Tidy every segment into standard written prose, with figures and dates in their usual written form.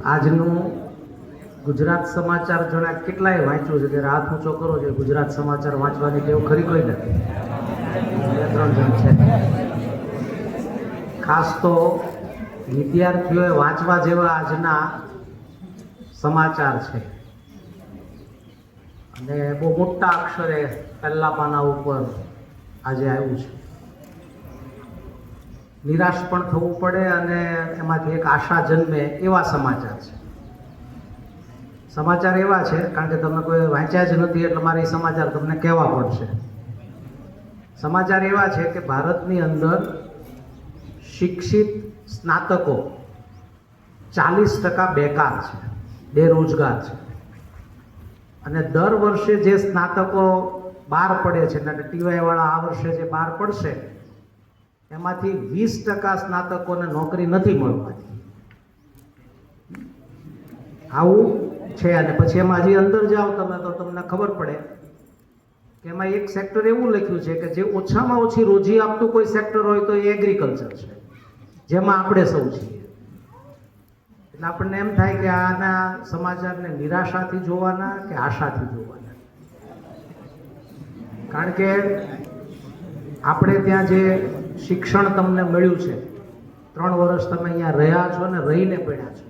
આજનું ગુજરાત સમાચાર જોડે કેટલાય વાંચ્યું છે, ત્યારે હાથ ઊંચો કરો છો. ગુજરાત સમાચાર વાંચવાની ટેવ ખરી કોઈ નથી, 2-3 જણ છે. ખાસ તો વિદ્યાર્થીઓએ વાંચવા જેવા આજના સમાચાર છે અને બહુ મોટા અક્ષરે પહેલા પાના ઉપર આજે આવ્યું છે. નિરાશ પણ થવું પડે અને એમાંથી એક આશા જન્મે એવા સમાચાર છે. સમાચાર એવા છે, કારણ કે તમે કોઈ વાંચ્યા જ નથી એટલે મારે એ સમાચાર તમને કહેવા પડશે. સમાચાર એવા છે કે ભારતની અંદર શિક્ષિત સ્નાતકો 40% બેકાર છે, બેરોજગાર છે. અને દર વર્ષે જે સ્નાતકો બહાર પડે છે, એટલે ટીવાય વાળા આ વર્ષે જે બહાર પડશે એમાંથી 20% સ્નાતકોને નોકરી નથી મળવાની. આવું છે. અને પછી એમાં હજી અંદર જાઓ તમે તો તમને ખબર પડે કે એમાં એક સેક્ટર એવું લખ્યું છે કે જે ઓછામાં ઓછી રોજી આપતું કોઈ સેક્ટર હોય તો એ એગ્રીકલ્ચર છે, જેમાં આપણે સૌ છીએ. એટલે આપણને એમ થાય કે આના સમાચારને નિરાશાથી જોવાના કે આશાથી જોવાના. કારણ કે આપણે ત્યાં જે શિક્ષણ તમને મળ્યું છે, 3 વર્ષ તમે અહીંયા રહ્યા છો ને રહીને પડ્યા છો,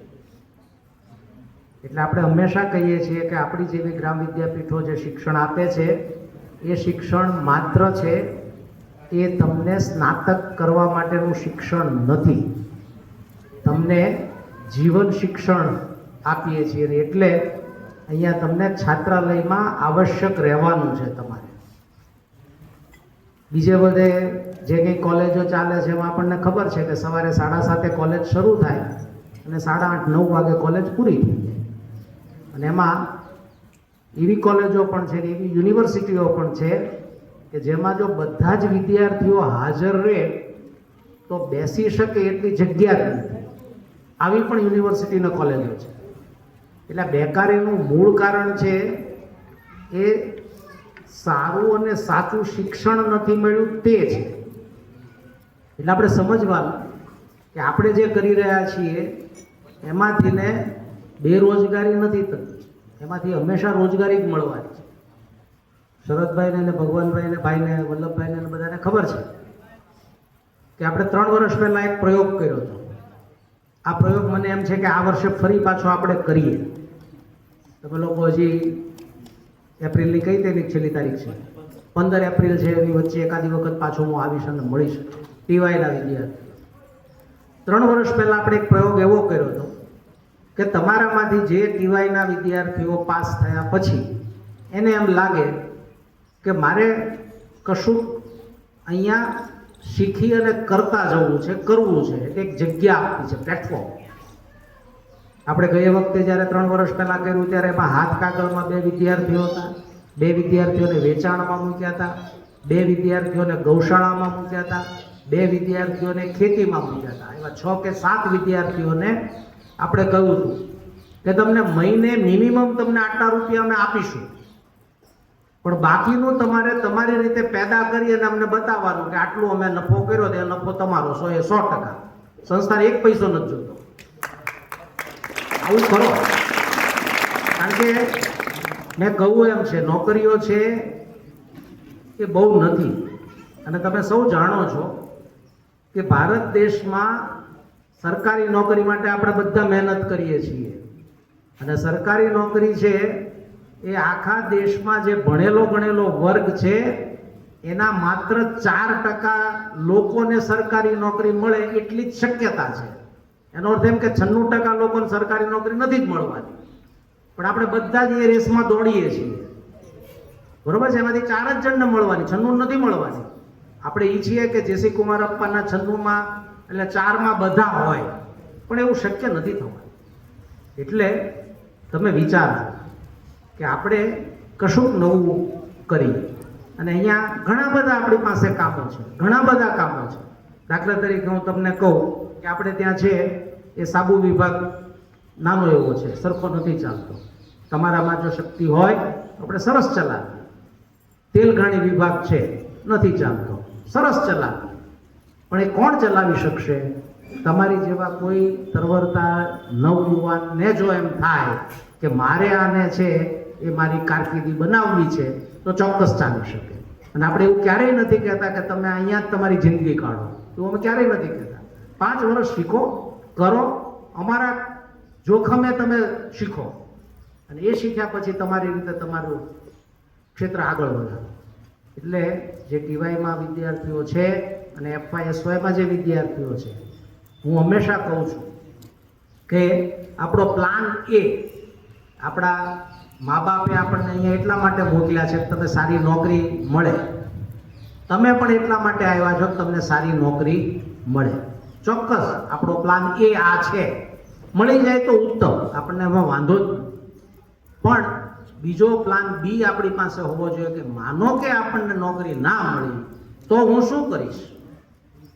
એટલે આપણે હંમેશા કહીએ છીએ કે આપણી જેવી ગ્રામ વિદ્યાપીઠો જે શિક્ષણ આપે છે એ શિક્ષણ માત્ર છે એ તમને સ્નાતક કરવા માટેનું શિક્ષણ નથી, તમને જીવન શિક્ષણ આપીએ છીએ. એટલે અહીંયા તમને છાત્રાલયમાં આવશ્યક રહેવાનું છે તમારે. બીજે બધે જે કંઈ કોલેજો ચાલે છે એમાં આપણને ખબર છે કે સવારે 7:30 કોલેજ શરૂ થાય અને 8:30-9 વાગે કોલેજ પૂરી થઈ જાય. અને એમાં એવી કોલેજો પણ છે, એવી યુનિવર્સિટીઓ પણ છે કે જેમાં જો બધા જ વિદ્યાર્થીઓ હાજર રહે તો બેસી શકે એટલી જગ્યા જ નથી. આવી પણ યુનિવર્સિટીનો કોલેજો છે. એટલે બેકારીનું મૂળ કારણ છે એ સારું અને સાચું શિક્ષણ નથી મળ્યું તે છે. એટલે આપણે સમજવાનું કે આપણે જે કરી રહ્યા છીએ એમાંથી ને બેરોજગારી નથી થતી, એમાંથી હંમેશા રોજગારી જ મળવાની છે. શરદભાઈને ને ભગવાનભાઈને ભાઈને વલ્લભભાઈને બધાને ખબર છે કે આપણે 3 વર્ષ પહેલાં એક પ્રયોગ કર્યો હતો. આ પ્રયોગ મને એમ છે કે આ વર્ષે ફરી પાછો આપણે કરીએ. તમે લોકો હજી એપ્રિલની કઈ તારીખ છેલ્લી તારીખ છે, 15 એપ્રિલ છે, એની વચ્ચે એકાદી વખત પાછો હું આવીશ અને મળીશ ટીવાયના વિદ્યાર્થીઓ. 3 વર્ષ પહેલાં આપણે એક પ્રયોગ એવો કર્યો હતો કે તમારામાંથી જે ટીવાયના વિદ્યાર્થીઓ પાસ થયા પછી એને એમ લાગે કે મારે કશું અહીંયા શીખી અને કરતા જવું છે, કરવું છે, એક જગ્યા આપવી છે, પ્લેટફોર્મ. આપણે ગયે વખતે જ્યારે 3 વર્ષ પહેલાં કર્યું ત્યારે એમાં હાથ કાગળમાં 2 વિદ્યાર્થીઓ હતા, 2 વિદ્યાર્થીઓને વેચાણમાં મૂક્યા હતા, 2 વિદ્યાર્થીઓને ગૌશાળામાં મૂક્યા હતા, 2 વિદ્યાર્થીઓને ખેતીમાં મૂક્યા હતા. એવા 6 કે 7 વિદ્યાર્થીઓને આપણે કહ્યું હતું કે તમને મહિને મિનિમમ તમને આટલા રૂપિયા અમે આપીશું, પણ બાકીનું તમારે તમારી રીતે પેદા કરી અને અમને બતાવવાનું કે આટલું અમે નફો કર્યો તો એ નફો તમારો 100%. સંસ્થાને 1 પૈસો નથી જોતો. આવું કરો. કારણ કે મેં કહ્યું એમ છે, નોકરીઓ છે એ બહુ નથી. અને તમે સૌ જાણો છો કે ભારત દેશમાં સરકારી નોકરી માટે આપણે બધા મહેનત કરીએ છીએ. અને સરકારી નોકરી છે એ આખા દેશમાં જે ભણેલો ગણેલો વર્ગ છે એના માત્ર 4% લોકોને સરકારી નોકરી મળે એટલી જ શક્યતા છે. એનો અર્થ એમ કે 96% લોકોને સરકારી નોકરી નથી જ મળવાની. પણ આપણે બધા જ એ રેસમાં દોડીએ છીએ, બરોબર છે. એમાંથી 4 જ જણને મળવાની, 96 નથી મળવાની. આપણે ઈચ્છીએ કે જેસી કુમાર અપ્પાના 96માં એટલે 4માં બધા હોય, પણ એવું શક્ય નથી થવાનું. એટલે તમે વિચારો કે આપણે કશુંક નવું કરીએ. અને અહીંયા ઘણા બધા આપણી પાસે કામો છે, ઘણા બધા કામો છે. દાખલા તરીકે હું તમને કહું કે આપણે ત્યાં છે એ સાબુ વિભાગ નાનો એવો છે, સરખો નથી ચાલતો. તમારામાં જો શક્તિ હોય તો આપણે સરસ ચલાવીએ. તેલઘાણી વિભાગ છે, નથી ચાલતો, સરસ ચલાવીએ. પણ એ કોણ ચલાવી શકશે? તમારી જેવા કોઈ તરવરતા નવયુવાનને જો એમ થાય કે મારે આને છે એ મારી કારકિર્દી બનાવવી છે તો ચોક્કસ ચાલી શકે. અને આપણે એવું ક્યારેય નથી કહેતા કે તમે અહીંયા જ તમારી જિંદગી કાઢો, એવું અમે ક્યારેય નથી કહેતા. 5 વર્ષ શીખો, કરો, અમારા જોખમે તમે શીખો, અને એ શીખ્યા પછી તમારી રીતે તમારું ક્ષેત્ર આગળ વધારો. એટલે જે ટીવાયમાં વિદ્યાર્થીઓ છે અને FYSYમાં જે વિદ્યાર્થીઓ છે, હું હંમેશા કહું છું કે આપણો પ્લાન એ, આપણા મા બાપે આપણને અહીંયા એટલા માટે મોકલ્યા છે કે તમે સારી નોકરી મળે. તમે પણ એટલા માટે આવ્યા છો કે તમને સારી નોકરી મળે. ચોક્કસ આપણો પ્લાન એ આ છે. મળી જાય તો ઉત્તમ, આપણને એમાં વાંધો જ નહીં. પણ બીજો પ્લાન બી આપણી પાસે હોવો જોઈએ કે માનો કે આપણને નોકરી ના મળી તો હું શું કરીશ,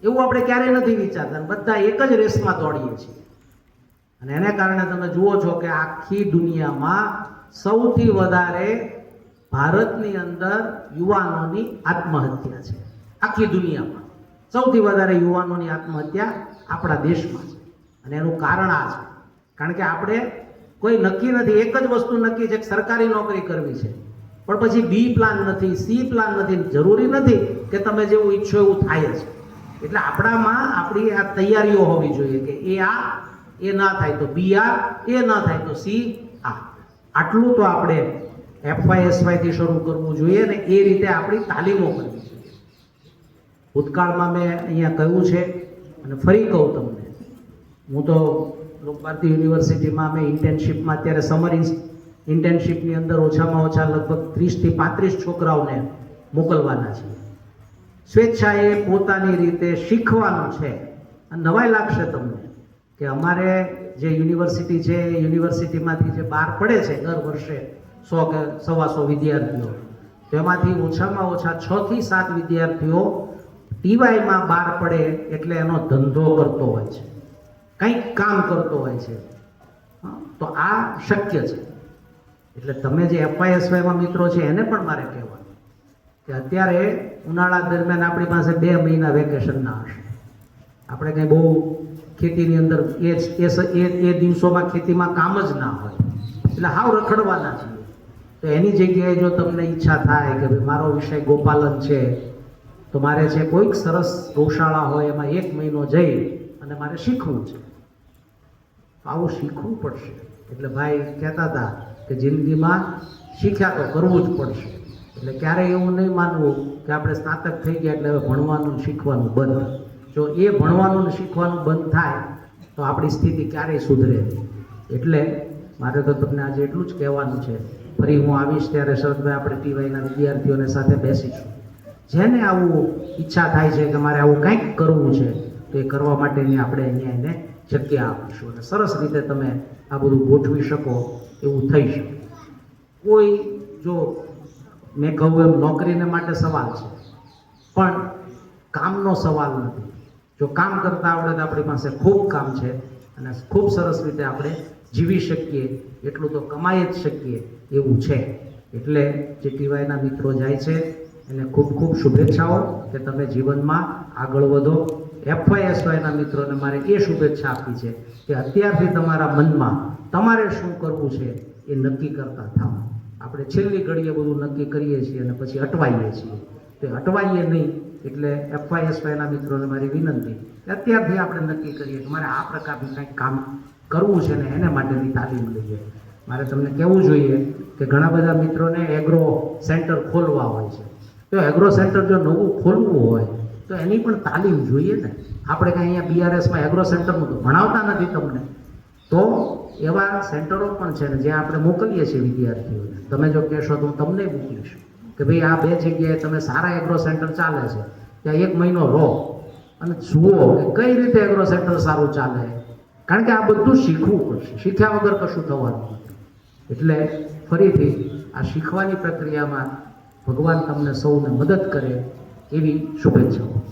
એવું આપણે ક્યારેય નથી વિચારતા. બધા એક જ રેસમાં દોડીએ છીએ. અને એને કારણે તમે જુઓ છો કે આખી દુનિયામાં સૌથી વધારે ભારતની અંદર યુવાનોની આત્મહત્યા છે. આખી દુનિયામાં સૌથી વધારે યુવાનોની આત્મહત્યા આપણા દેશમાં છે. અને એનું કારણ આ છે, કારણ કે આપણે કોઈ નક્કી નથી. એક જ વસ્તુ નક્કી છે કે સરકારી નોકરી કરવી છે, પણ પછી બી પ્લાન નથી, સી પ્લાન નથી. જરૂરી નથી કે તમે જેવું ઈચ્છો એવું થાય જ. એટલે આપણામાં આપણી આ તૈયારીઓ હોવી જોઈએ કે એ ના થાય તો બી આ, એ ના થાય તો સી આ. આટલું તો આપણે FYSY થી શરૂ કરવું જોઈએ ને એ રીતે આપણી તાલીમો કરવી જોઈએ. ભૂતકાળમાં મેં અહીંયા કહ્યું છે અને ફરી કહું તમને, હું તો લોકભારતી યુનિવર્સિટીમાં મેં ઇન્ટર્નશીપમાં અત્યારે સમર ઇન્ટર્નશીપની અંદર ઓછામાં ઓછા લગભગ 30 થી 35 છોકરાઓને મોકલવાના છે. સ્વેચ્છાએ પોતાની રીતે શીખવાનું છે. અને નવાઈ લાગશે તમને કે અમારે જે યુનિવર્સિટી છે એ યુનિવર્સિટીમાંથી જે બહાર પડે છે દર વર્ષે 100 કે 125 વિદ્યાર્થીઓ, તેમાંથી ઓછામાં ઓછા 6 થી 7 વિદ્યાર્થીઓ ટીવાયમાં બહાર પડે એટલે એનો ધંધો કરતો હોય છે, કંઈક કામ કરતો હોય છે. તો આ શક્ય છે. એટલે તમે જે FYSYમાં મિત્રો છે એને પણ મારે કહેવાનું કે અત્યારે ઉનાળા દરમિયાન આપણી પાસે 2 મહિના વેકેશનના હશે. આપણે કંઈ બહુ ખેતીની અંદર એ દિવસોમાં ખેતીમાં કામ જ ના હોય, એટલે હાવ રખડવાના છીએ. તો એની જગ્યાએ જો તમને ઈચ્છા થાય કે ભાઈ મારો વિષય ગોપાલન છે તો મારે છે કોઈક સરસ ગૌશાળા હોય એમાં 1 મહિનો જઈ અને મારે શીખવું છે, તો આવું શીખવું પડશે. એટલે ભાઈ કહેતા હતા કે જિંદગીમાં શીખ્યા તો કરવું જ પડશે. એટલે ક્યારેય એવું નહીં માનવું કે આપણે સ્નાતક થઈ ગયા એટલે હવે ભણવાનું શીખવાનું બંધ. જો એ ભણવાનું ને શીખવાનું બંધ થાય તો આપણી સ્થિતિ ક્યારેય સુધરે નહીં. એટલે મારે તો તમને આજે એટલું જ કહેવાનું છે. ફરી હું આવીશ ત્યારે શરદભાઈ આપણે ટીવાયના વિદ્યાર્થીઓને સાથે બેસીશું. જેને આવું ઈચ્છા થાય છે કે મારે આવું કંઈક કરવું છે તો એ કરવા માટેની આપણે અહીંયા એને જગ્યા આપીશું અને સરસ રીતે તમે આ બધું ગોઠવી શકો એવું થઈ શકે. કોઈ જો મેં કહું એમ નોકરીને માટે સવાલ છે, પણ કામનો સવાલ નથી. જો કામ કરતા આવડે તો આપણી પાસે ખૂબ કામ છે અને ખૂબ સરસ રીતે આપણે જીવી શકીએ, એટલું તો કમાઈ જ શકીએ એવું છે. એટલે જે ટીવાયના મિત્રો જાય છે એને ખૂબ ખૂબ શુભેચ્છાઓ કે તમે જીવનમાં આગળ વધો. FYSYના મિત્રોને મારે એ શુભેચ્છા આપી છે કે અત્યારથી તમારા મનમાં તમારે શું કરવું છે એ નક્કી કરતા થાવ. આપણે છેલ્લી ઘડીએ બધું નક્કી કરીએ છીએ અને પછી અટવાઈએ છીએ, તો અટવાઈએ નહીં. એટલે FYSYના મિત્રોને મારી વિનંતી કે અત્યારથી આપણે નક્કી કરીએ કે મારે આ પ્રકારનું કંઈક કામ કરવું છે ને એને માટેની તાલીમ લઈએ. મારે તમને કહેવું જોઈએ કે ઘણા બધા મિત્રોને એગ્રો સેન્ટર ખોલવા હોય છે. તો એગ્રો સેન્ટર જો નવું ખોલવું હોય તો એની પણ તાલીમ જોઈએ ને. આપણે કંઈ અહીંયા BRSમાં એગ્રો સેન્ટરનું તો ભણાવતા નથી તમને. તો એવા સેન્ટરો પણ છે ને જ્યાં આપણે મોકલીએ છીએ વિદ્યાર્થીઓને. તમે જો કહેશો તો હું તમને મોકલીશ કે ભાઈ આ 2 જગ્યાએ તમે સારા એગ્રો સેન્ટર ચાલે છે ત્યાં 1 મહિનો રહો અને જુઓ કે કઈ રીતે એગ્રો સેન્ટર સારું ચાલે. કારણ કે આ બધું શીખવું પડશે, શીખ્યા વગર કશું થવાનું નથી. એટલે ફરીથી આ શીખવાની પ્રક્રિયામાં ભગવાન તમને સૌને મદદ કરે એવી શુભેચ્છાઓ.